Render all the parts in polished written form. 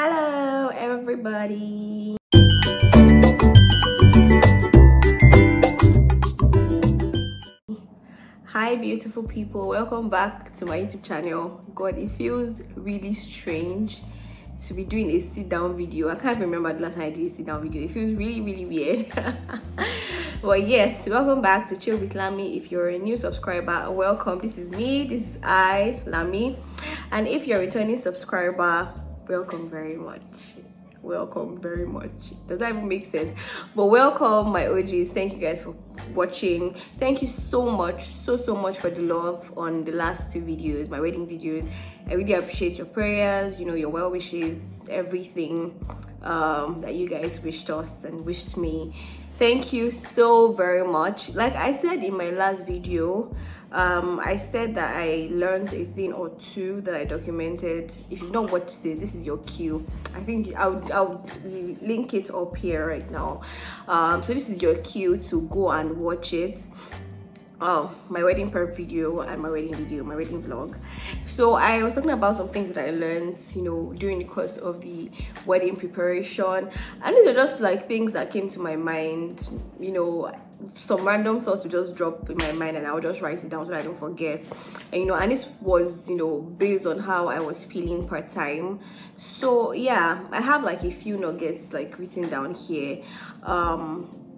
Hello everybody. Hi beautiful people, welcome back to my YouTube channel. God, it feels really strange to be doing a sit down video. I can't remember the last time I did a sit down video. It feels really weird. But yes, welcome back to Chill with Lami. If you're a new subscriber, welcome. This is me, this is Lami, and if you're a returning subscriber, welcome very much. Does that even make sense? But welcome my OGs. Thank you guys for watching. Thank you so much for the love on the last two videos, my wedding videos. I really appreciate your prayers, you know, your well wishes, everything that you guys wished us and wished me. Thank you so very much. Like I said in my last video, I said that I learned a thing or two that I documented. If you've not watched it, this is your cue. I think I'll link it up here right now. So this is your cue to go and watch it. My wedding prep video and my wedding vlog. So I was talking about some things that I learned, you know, during the course of the wedding preparation, and these are just like things that came to my mind, you know. Some random thoughts would just drop in my mind and I'll just write it down so I don't forget. And you know, and this was, you know, based on how I was feeling part-time. So yeah, I have like a few nuggets like written down here.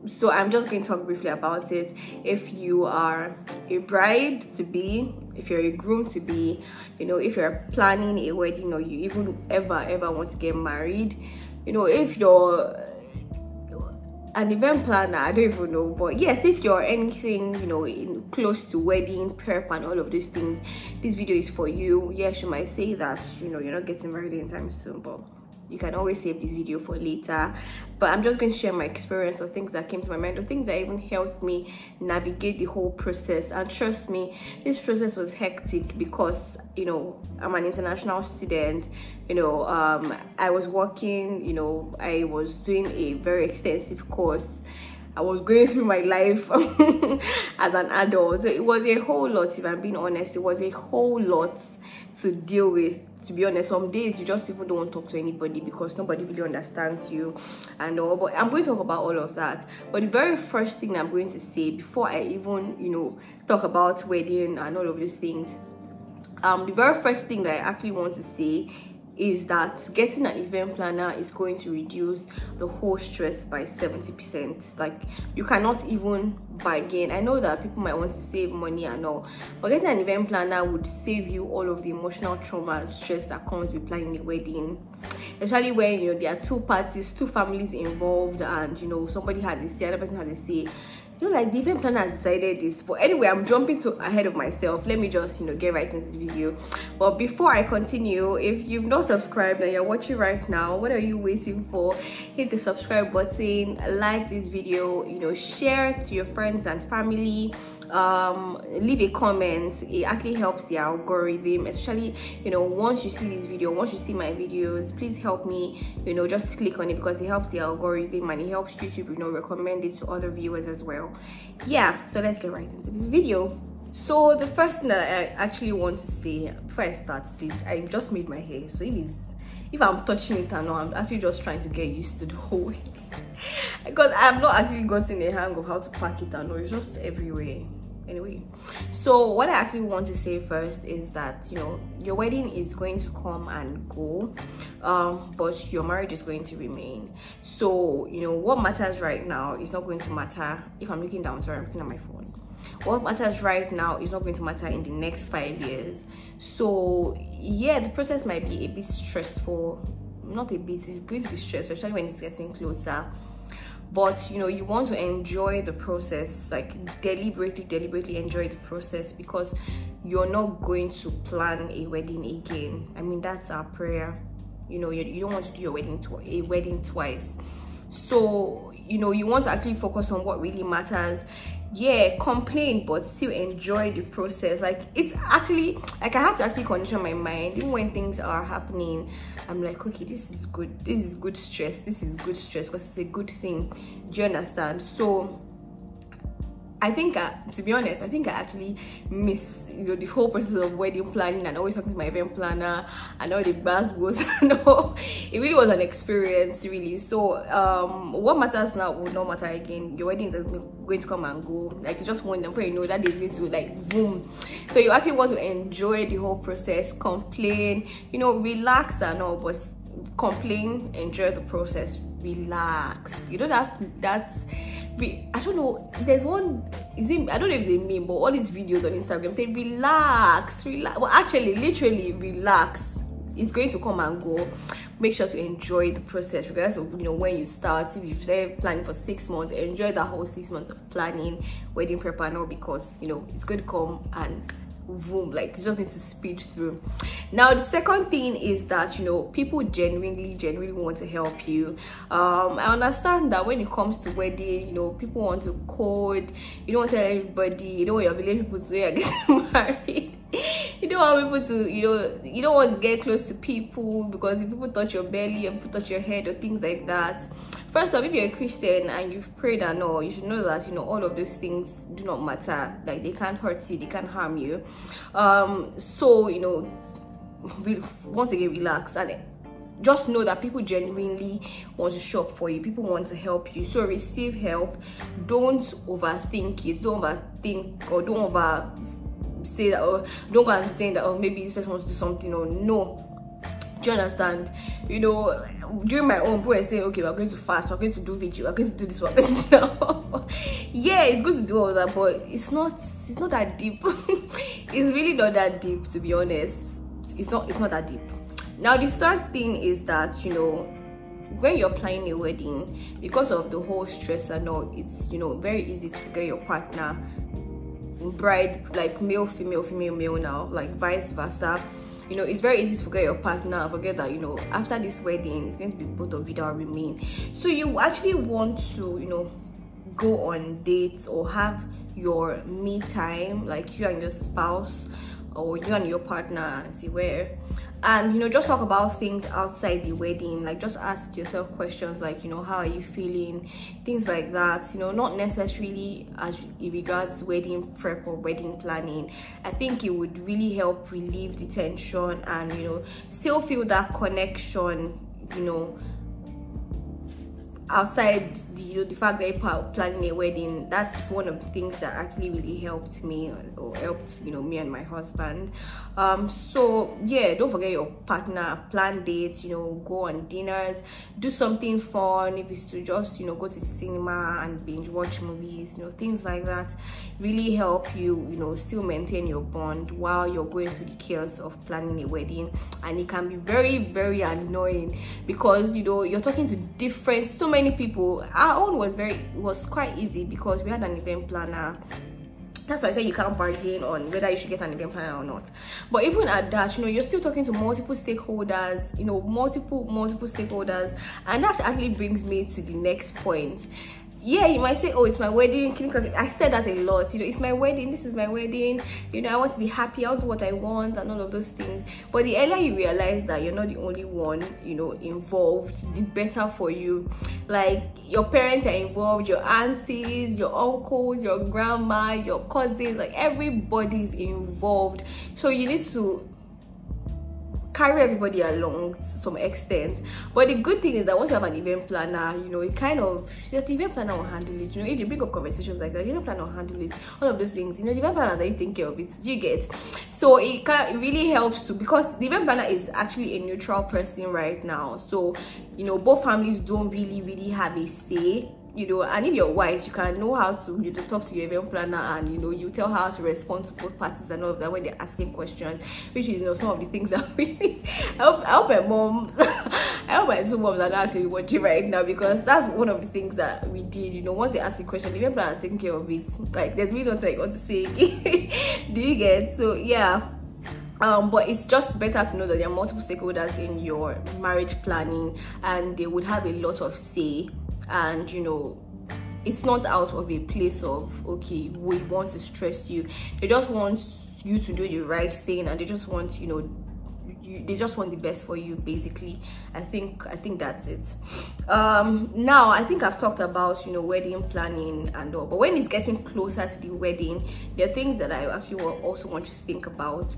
So I'm just going to talk briefly about it. If you are a bride to be, if you're a groom to be, you know, if you're planning a wedding or you even ever want to get married, you know, if you're an event planner, I don't even know, but yes, if you're anything, you know, close to wedding prep and all of those things, this video is for you. Yes, you might say that, you know, you're not getting married anytime soon, but you can always save this video for later. But I'm just going to share my experience or things that came to my mind, or things that even helped me navigate the whole process. And trust me, this process was hectic because, you know, I'm an international student. You know, I was working, you know, I was doing a very extensive course. I was going through my life as an adult, so it was a whole lot. If I'm being honest, it was a whole lot to deal with. To be honest, some days you just even don't want to talk to anybody because nobody really understands you and all. But I'm going to talk about all of that. But the very first thing I'm going to say before I even, you know, talk about wedding and all of these things, the very first thing that I actually want to say is that getting an event planner is going to reduce the whole stress by 70%. Like, you cannot even bargain. I know that people might want to save money and all, but getting an event planner would save you all of the emotional trauma and stress that comes with planning a wedding, especially when, you know, there are two parties, two families involved, and you know, somebody has a say, other person has a say. You know, like the event planner has decided this. But anyway, I'm jumping ahead of myself. Let me just, you know, get right into this video. But before I continue, if you've not subscribed and you're watching right now, what are you waiting for? Hit the subscribe button, like this video, you know, share it to your friends and family. Leave a comment. It actually helps the algorithm, especially, you know, once you see this video, once you see my videos, please help me, you know, just click on it because it helps the algorithm and it helps YouTube, you know, recommend it to other viewers as well. Yeah, so let's get right into this video. So the first thing that I actually want to say before I start, please, I just made my hair, so if I'm touching it or not, I'm actually just trying to get used to the whole because I've not actually gotten a hang of how to pack it and all. It's just everywhere. Anyway, so what I actually want to say first is that, you know, your wedding is going to come and go, but your marriage is going to remain. So, you know, what matters right now is not going to matter. If I'm looking down, sorry, I'm looking at my phone. What matters right now is not going to matter in the next 5 years. So yeah, the process might be a bit stressful. Not a bit, it's going to be stressful, especially when it's getting closer. But you know, you want to enjoy the process, like deliberately enjoy the process, because you're not going to plan a wedding again. I mean, that's our prayer. You know, you don't want to do your wedding twice. So, you know, you want to actually focus on what really matters. Yeah, complain, but still enjoy the process. Like, it's actually, like, I have to actually condition my mind. Even when things are happening, I'm like, okay, this is good stress, because it's a good thing. Do you understand? So I think, to be honest, I think I actually miss, you know, the whole process of wedding planning and always talking to my event planner and all the buzzwords. No, it really was an experience, really. So what matters now will not matter again. Your wedding is going to come and go. Like, it's just one day before you know that day is going to, like, boom. So you actually want to enjoy the whole process, complain, you know, relax and all, but complain, enjoy the process, relax. You know, that's I don't know, there's one, is it, I don't know if they mean, but all these videos on Instagram say relax. Well, actually, literally relax. It's going to come and go. Make sure to enjoy the process, regardless of, you know, when you start. If you've started planning for 6 months, enjoy the whole 6 months of planning, wedding prep and all, because, you know, it's going to come and boom, like, you just need to speed through. Now, the second thing is that, you know, people genuinely want to help you. I understand that when it comes to wedding, you know, people want to code, you don't want to tell everybody, you don't want your village people to say you're getting married. You don't want people to, you know, you don't want to get close to people, because if people touch your belly or people touch your head or things like that. First off, if you're a Christian and you've prayed and all, you should know that, you know, all of those things do not matter. Like, they can't hurt you, they can't harm you. So, you know, once again, relax and just know that people genuinely want to shop for you. People want to help you. So receive help. Don't overthink it. Don't overthink, or don't over say that, or don't go and saying that, oh, maybe this person wants to do something, or no. Do you understand? You know, during my own, people say, okay, we're going to fast, we're going to do video, we're going to do this, we're going to do that. Yeah, it's good to do all that, but it's not that deep. It's really not that deep, to be honest. It's not that deep. Now, the third thing is that, you know, when you're planning a wedding, because of the whole stress and all, it's, you know, very easy to forget your partner, bride, like male, female, female, male now, like vice versa. You know, it's very easy to forget your partner and forget that, you know, after this wedding, it's going to be both of you that will remain. So you actually want to, you know, go on dates or have your me time, like you and your spouse or you and your partner, see where, and, you know, just talk about things outside the wedding. Like, just ask yourself questions like, you know, how are you feeling, things like that. You know, not necessarily as it regards wedding prep or wedding planning. I think it would really help relieve the tension and, you know, still feel that connection, you know, outside the, you know, the fact that you're planning a wedding. That's one of the things that actually really helped me, or helped, you know, me and my husband. So yeah, don't forget your partner, plan dates, you know, go on dinners, do something fun. If it's to just, you know, go to the cinema and binge watch movies, you know, things like that really help you, you know, still maintain your bond while you're going through the chaos of planning a wedding. And it can be very annoying because, you know, you're talking to so many people. Our own was quite easy because we had an event planner. That's why I say you can't bargain on whether you should get an event planner or not. But even at that, you know, you're still talking to multiple stakeholders, you know, multiple stakeholders. And that actually brings me to the next point. Yeah, you might say, oh, it's my wedding. I said that a lot. You know, it's my wedding. This is my wedding. You know, I want to be happy. I want what I want and all of those things. But the earlier you realize that you're not the only one, you know, involved, the better for you. Like, your parents are involved, your aunties, your uncles, your grandma, your cousins, like everybody's involved. So you need to carry everybody along to some extent. But the good thing is that once you have an event planner, you know, it kind of, the event planner will handle it. You know, if you bring up conversations like that, the event planner will handle it, all of those things. You know, the event planners are taking care of it. Do you get? So it really helps to, because the event planner is actually a neutral person right now. So, you know, both families don't really have a say. You know, and if you're wise, you can know how to, you know, talk to your event planner, and, you know, you tell her how to respond to both parties and all of that when they're asking questions, which is, you know, some of the things that really I hope my mom I hope my two moms are not actually watching right now, because that's one of the things that we did. You know, once they ask a question, the event planner is taking care of it. Like, there's really nothing I want to say. Do you get? So yeah. But it's just better to know that there are multiple stakeholders in your marriage planning, and they would have a lot of say. And, you know, it's not out of a place of, okay, we want to stress you. They just want you to do the right thing, and they just want, you know, they just want the best for you, basically. I think that's it. Now I think I've talked about, you know, wedding planning and all, but when it's getting closer to the wedding, there are things that I actually also want to think about.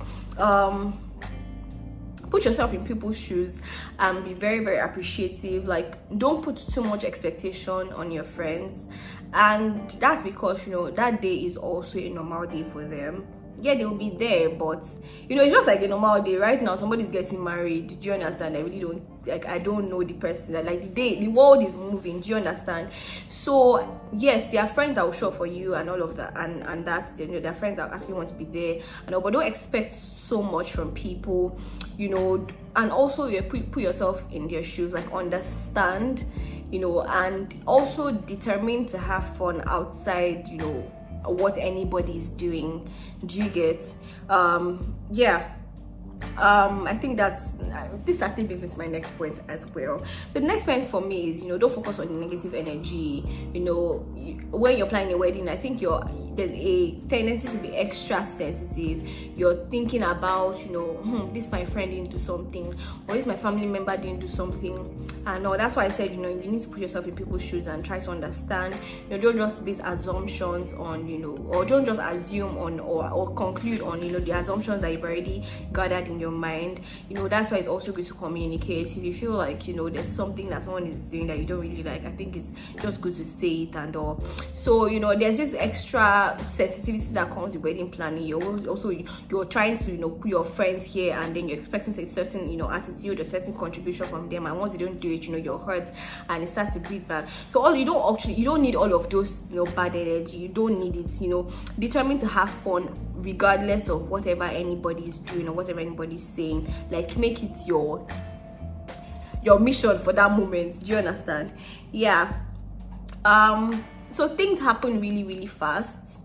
Put yourself in people's shoes and be very, very appreciative. Like, don't put too much expectation on your friends, and that's because, you know, that day is also a normal day for them. Yeah, they'll be there, but you know, it's just like a normal day. Right now somebody's getting married, do you understand? I really don't, like, I don't know the person. Like, the world is moving, do you understand? So yes, there are friends that will show up for you and all of that, and that's, you know, there are friends that actually want to be there and all, but don't expect so much from people, you know. And also, you put yourself in their shoes, like, understand, you know, and also determined to have fun outside, you know, what anybody is doing. Do you get? Yeah, I think that's this actually brings me to my next point as well. The next point for me is, you know, don't focus on the negative energy. You know, when you're planning a wedding, I think there's a tendency to be extra sensitive. You're thinking about, you know, this my friend didn't do something, or this my family member didn't do something, and no, that's why I said, you know, you need to put yourself in people's shoes and try to understand. You know, don't just base assumptions on, you know, or don't just assume on or conclude on, you know, the assumptions that you've already gathered in your mind. You know, that's why it's also good to communicate. If you feel like, you know, there's something that someone is doing that you don't really like, I think it's just good to say it and all. So, you know, there's this extra sensitivity that comes with wedding planning. You're trying to, you know, put your friends here, and then you're expecting a certain, you know, attitude, a certain contribution from them, and once you don't do it, you know, you're hurt and it starts to breed back. So you don't need all of those, you know, bad energy. You don't need it. You know, determined to have fun regardless of whatever anybody's doing or whatever anybody's saying. Like, make it your mission for that moment. Do you understand? Yeah. So things happen really, really fast.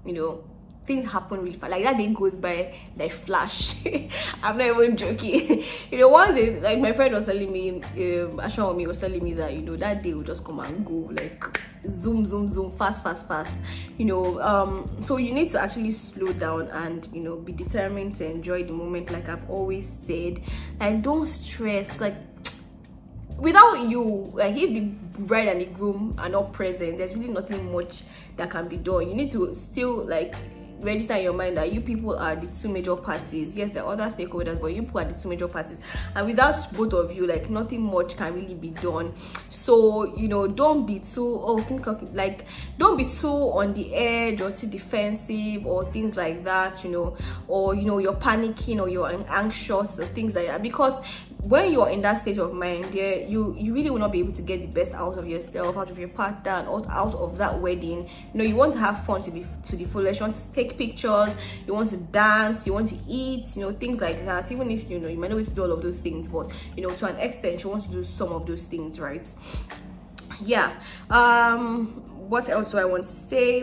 You know, things happen really fast. Like, that day goes by like flash. I'm not even joking. You know, one day, like, my friend was telling me, Ashwami was telling me that, you know, that day will just come and go, like, zoom, zoom, zoom, fast, fast, fast. You know, so you need to actually slow down and, you know, be determined to enjoy the moment. Like I've always said, like, don't stress. Like, without you, like, if the bride and the groom are not present, there's really nothing much that can be done. You need to still, like, register in your mind that you people are the two major parties. Yes, there are other stakeholders, but you people are the two major parties, and without both of you, like, nothing much can really be done. So, you know, don't be too don't be too on the edge or too defensive or things like that, you know, or, you know, you're panicking or you're anxious or things like that, because when you're in that state of mind, yeah, you really will not be able to get the best out of yourself, out of your partner, and out of that wedding. You know, you want to have fun to the fullest. You want to take pictures, you want to dance, you want to eat, you know, things like that. Even if, you know, you might not be able to do all of those things, but, you know, to an extent, you want to do some of those things, right? Yeah. What else do I want to say?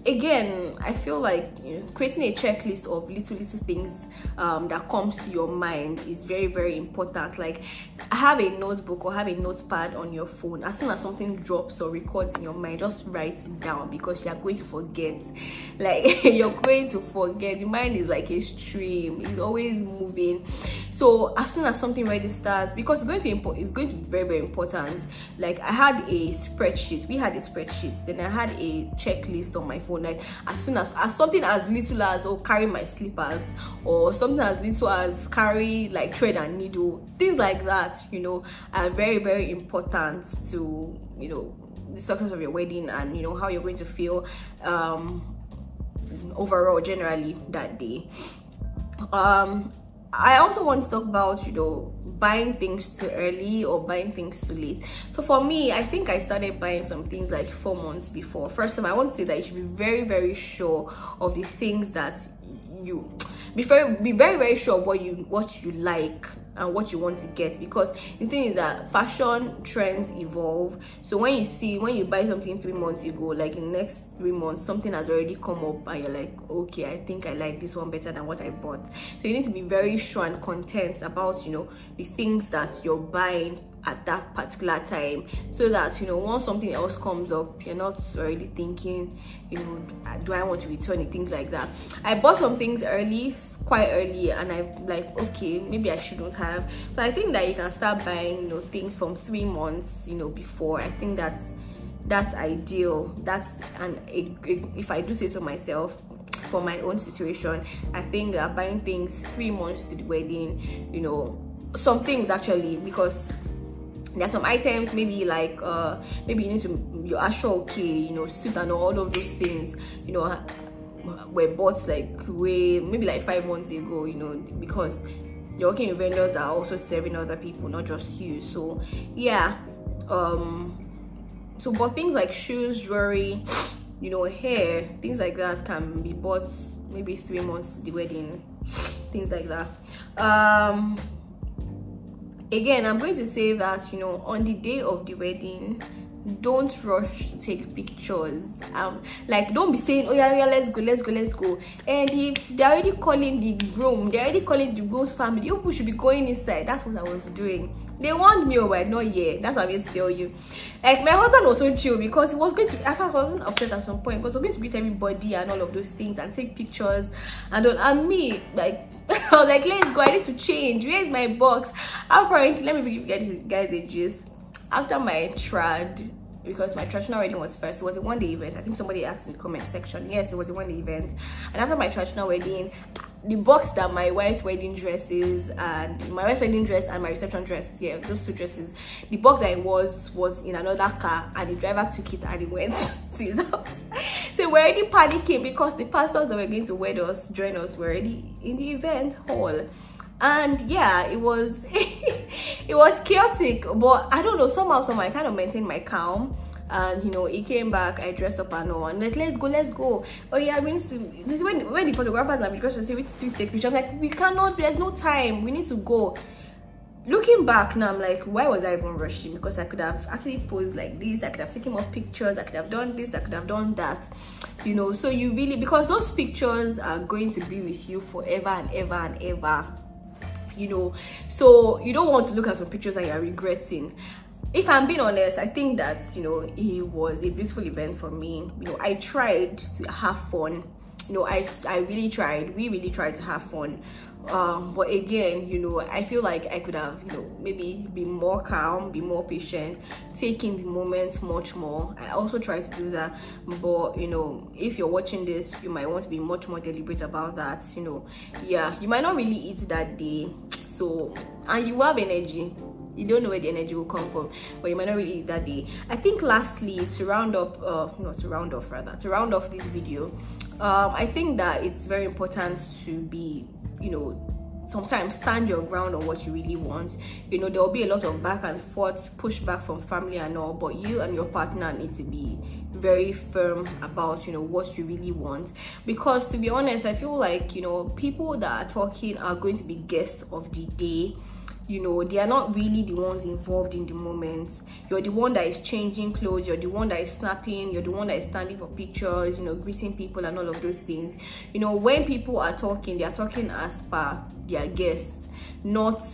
Again, I feel like, you know, creating a checklist of little things that comes to your mind is very, very important. Like, have a notebook or have a notepad on your phone. As soon as something drops or records in your mind, just write it down, because you're going to forget. Like, you're going to forget. The mind is like a stream, it's always moving. So as soon as something registers, because it's going to be very, very important. Like, I had a spreadsheet, we had a spreadsheet, then I had a checklist on my phone. Like, as soon as something as little as, oh, carry my slippers, or something as little as carry, like, thread and needle, things like that, you know, are very, very important to, you know, the success of your wedding, and, you know, how you're going to feel overall, generally, that day. I also want to talk about, you know, buying things too early or buying things too late. So for me, I think I started buying some things like 4 months before. First of all, I want to say that you should be very, very sure of the things that you be very, very sure of what you like and what you want to get, because the thing is that fashion trends evolve. So when you buy something 3 months ago, like in the next 3 months something has already come up and you're like, okay, I think I like this one better than what I bought. So you need to be very sure and content about, you know, the things that you're buying at that particular time, so that, you know, once something else comes up, you're not already thinking, you know, do I want to return it, things like that. I bought some things quite early, and I'm like, okay, maybe I shouldn't have. But I think that you can start buying, you know, things from 3 months, you know, before. I think that's ideal. If I do say so myself, for my own situation, I think that buying things 3 months to the wedding, you know, some things actually, because there are some items, maybe like maybe you need to, your ashoke, you know, suit and all of those things, you know, were bought like maybe like 5 months ago, you know, because you're working with vendors that are also serving other people, not just you. So yeah, so but things like shoes, jewelry, you know, hair, things like that can be bought maybe 3 months to the wedding, things like that. Again, I'm going to say that, you know, on the day of the wedding, don't rush to take pictures. Like, don't be saying, oh yeah, let's go, and if they're already calling the groom, they're already calling the groom's family, you people should be going inside. That's what I was doing. They warned me over, not yet. That's what I'm going to tell you. Like, my husband was so chill, because he was going to, I wasn't upset at some point, because we're going to greet everybody and all of those things and take pictures and me, like, I was like, let's go, I need to change, where's my box? Apparently, let me give you guys a gist. After my trad, because my traditional wedding was first, it was a one-day event. I think somebody asked in the comment section. Yes, it was a one-day event. And after my traditional wedding, the box that my wife's wedding dresses and my reception dress, yeah, those 2 dresses, the box that it was in another car, and the driver took it and he went to his house. So we're already panicking, because the pastors that were going to join us were already in the event hall. And yeah, it was it was chaotic, but I don't know, somehow I kind of maintained my calm. And you know, he came back, I dressed up and all, and like, let's go. Oh yeah, we need to, this is when the photographers and videographers say we need to take pictures. I'm like, we cannot, there's no time, we need to go. Looking back now, I'm like, why was I even rushing? Because I could have actually posed like this, I could have taken more pictures, I could have done this, I could have done that, you know. So you really, because those pictures are going to be with you forever and ever and ever, you know. So you don't want to look at some pictures and you're regretting. If I'm being honest, I think that, you know, it was a beautiful event for me. You know, I tried to have fun. You know, I really tried. We really tried to have fun. But again, you know, I feel like I could have, you know, maybe be more calm, be more patient, taking the moment much more. I also tried to do that, but you know, if you're watching this, you might want to be much more deliberate about that. You know, yeah, you might not really eat that day, so, and you have energy, you don't know where the energy will come from, but you might not really eat that day. I think lastly, to round off this video, I think that it's very important to be, you know, sometimes stand your ground on what you really want. You know, there will be a lot of back and forth, pushback from family and all, but you and your partner need to be very firm about, you know, what you really want. Because to be honest, I feel like, you know, people that are talking are going to be guests of the day. You know, they are not really the ones involved in the moment. You're the one that is changing clothes, you're the one that is snapping, you're the one that is standing for pictures, you know, greeting people and all of those things. You know, when people are talking, they are talking as per their guests, not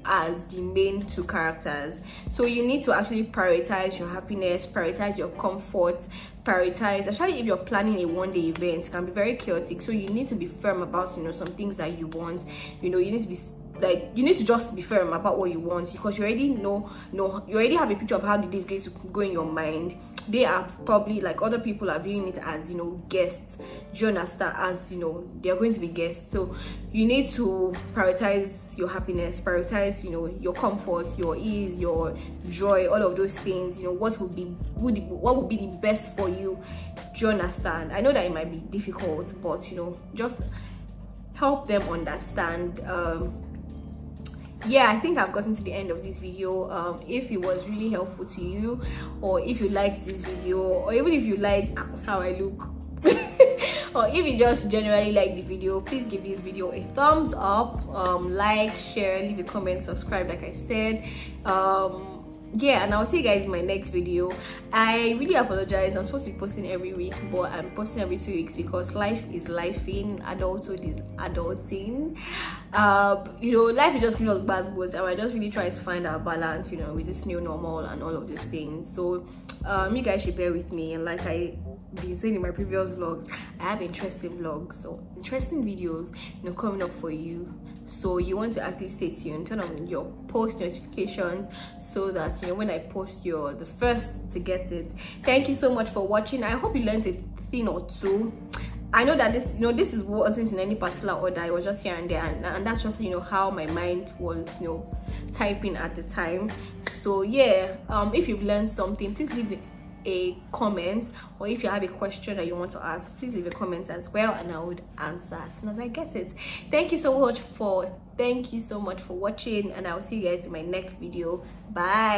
as the main 2 characters. So you need to actually prioritize your happiness, prioritize your comfort, prioritize, especially if you're planning a one-day event. It can be very chaotic, so you need to be firm about, you know, some things that you want. You know, you need to be like, you need to just be firm about what you want, because you already know, you already have a picture of how the day is going to go in your mind. They are probably, like, other people are viewing it as, you know, guests. Do you understand? As, you know, they are going to be guests. So you need to prioritize your happiness, prioritize, you know, your comfort, your ease, your joy, all of those things. You know, what would be the best for you. Do you understand? I know that it might be difficult, but you know, just help them understand. Yeah, I think I've gotten to the end of this video. If it was really helpful to you, or if you liked this video, or even if you like how I look, or if you just generally like the video, please give this video a thumbs up, like, share, leave a comment, subscribe like I said. Yeah, and I'll see you guys in my next video. I really apologize, I'm supposed to be posting every week, but I'm posting every 2 weeks because life is lifing, adulthood is adulting. you know, life is just giving us bad words, and we're just really trying to find our balance, you know, with this new normal and all of these things. So you guys should bear with me. And like I been saying in my previous vlogs, I have interesting vlogs, so interesting videos, you know, coming up for you. So you want to actually stay tuned, turn on your post notifications so that, you know, when I post, you're the first to get it. Thank you so much for watching. I hope you learned a thing or two. I know that this, you know, this wasn't in any particular order. It was just here and there, and that's just, you know, how my mind was, you know, typing at the time. So yeah, if you've learned something, please leave a comment, or if you have a question that you want to ask, please leave a comment as well, and I would answer as soon as I get it. Thank you so much for watching, and I'll see you guys in my next video. Bye.